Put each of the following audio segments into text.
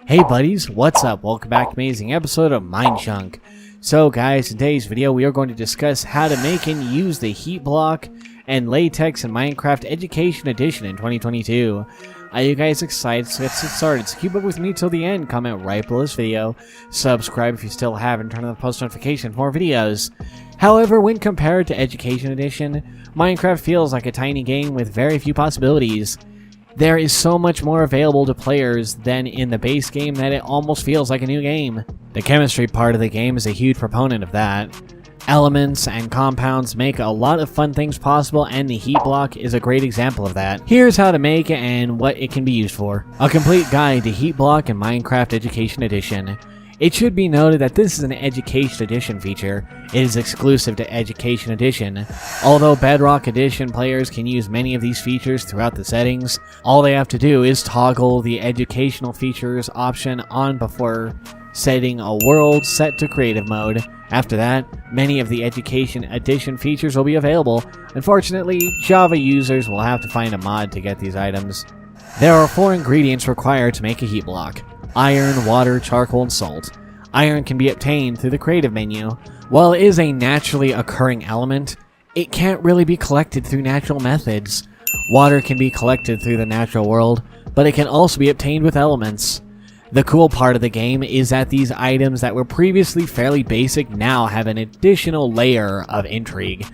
Hey buddies, what's up? Welcome back to an amazing episode of Mind Chunk. So guys, in today's video we are going to discuss how to make and use the heat block and latex in Minecraft Education Edition in 2022. Are you guys excited? So let's get started. So keep up with me till the end, comment right below this video, subscribe if you still haven't, turn on the post notification for more videos. However, when compared to Education Edition, Minecraft feels like a tiny game with very few possibilities. There is so much more available to players than in the base game that it almost feels like a new game. The chemistry part of the game is a huge proponent of that. Elements and compounds make a lot of fun things possible, and the heat block is a great example of that. Here's how to make it and what it can be used for. A complete guide to heat block in Minecraft Education Edition. It should be noted that this is an Education Edition feature. It is exclusive to Education Edition. Although Bedrock Edition players can use many of these features throughout the settings, all they have to do is toggle the Educational Features option on before setting a world set to creative mode. After that, many of the Education Edition features will be available. Unfortunately, Java users will have to find a mod to get these items. There are 4 ingredients required to make a heat block: iron, water, charcoal, and salt. Iron can be obtained through the creative menu. While it is a naturally occurring element, it can't really be collected through natural methods. Water can be collected through the natural world, but it can also be obtained with elements. The cool part of the game is that these items that were previously fairly basic now have an additional layer of intrigue.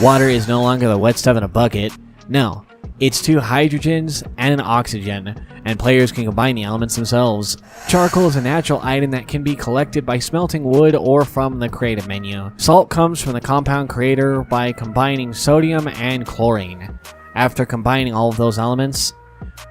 Water is no longer the wet stuff in a bucket. No, it's 2 hydrogens and an oxygen, and players can combine the elements themselves. Charcoal is a natural item that can be collected by smelting wood or from the creative menu. Salt comes from the compound creator by combining sodium and chlorine. After combining all of those elements,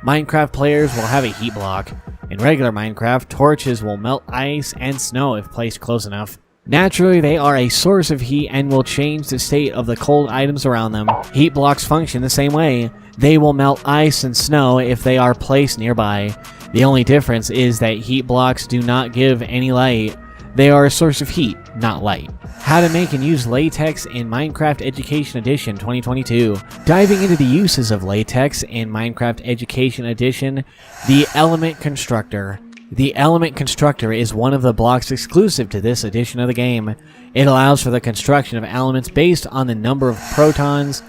Minecraft players will have a heat block. In regular Minecraft, torches will melt ice and snow if placed close enough. Naturally, they are a source of heat and will change the state of the cold items around them. Heat blocks function the same way. They will melt ice and snow if they are placed nearby. The only difference is that heat blocks do not give any light. They are a source of heat, not light. How to make and use latex in Minecraft Education Edition 2022. Diving into the uses of latex in Minecraft Education Edition, the Element Constructor. The Element Constructor is one of the blocks exclusive to this edition of the game. It allows for the construction of elements based on the number of protons,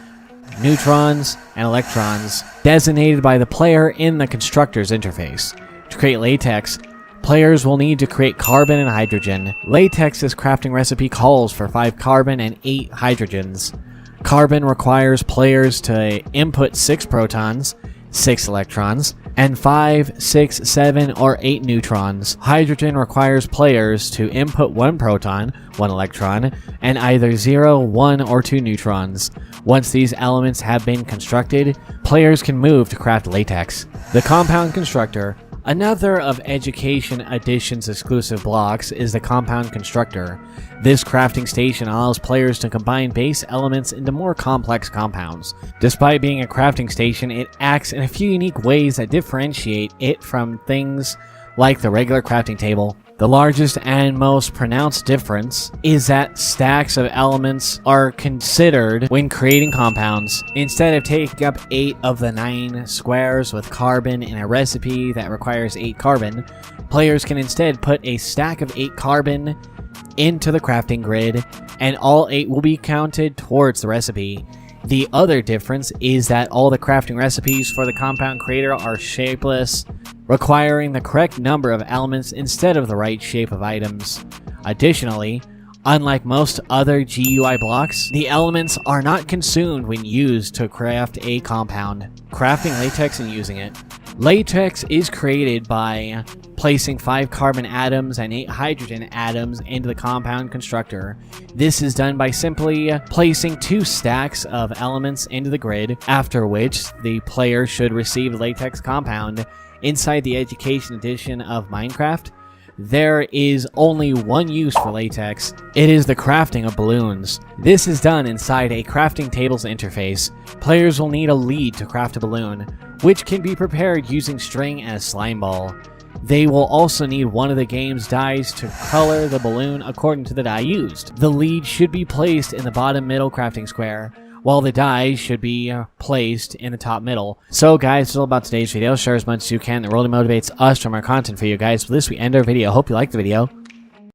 neutrons, and electrons designated by the player in the constructor's interface. To create latex, players will need to create carbon and hydrogen. Latex's crafting recipe calls for 5 carbon and 8 hydrogens. Carbon requires players to input 6 protons, 6 electrons, and 5, 6, 7, or 8 neutrons. Hydrogen requires players to input 1 proton, 1 electron, and either 0, 1, or 2 neutrons. Once these elements have been constructed, players can move to craft latex. The Compound Constructor. Another of Education Edition's exclusive blocks is the Compound Constructor. This crafting station allows players to combine base elements into more complex compounds. Despite being a crafting station, it acts in a few unique ways that differentiate it from things like the regular crafting table. The largest and most pronounced difference is that stacks of elements are considered when creating compounds. Instead of taking up 8 of the 9 squares with carbon in a recipe that requires 8 carbon, players can instead put a stack of 8 carbon into the crafting grid, and all 8 will be counted towards the recipe. The other difference is that all the crafting recipes for the compound creator are shapeless, requiring the correct number of elements instead of the right shape of items. Additionally, unlike most other GUI blocks, the elements are not consumed when used to craft a compound. Crafting latex and using it. Latex is created by placing 5 carbon atoms and 8 hydrogen atoms into the compound constructor. This is done by simply placing 2 stacks of elements into the grid, after which the player should receive latex compound. Inside the Education Edition of Minecraft, there is only one use for latex. It is the crafting of balloons. This is done inside a crafting tables interface. Players will need a lead to craft a balloon, which can be prepared using string and a slime ball. They will also need one of the game's dyes to color the balloon according to the dye used. The lead should be placed in the bottom middle crafting square. while the die should be placed in the top middle. So guys, that's all about today's video. Share as much as you can. It really motivates us from our content for you guys. With this, we end our video. Hope you liked the video.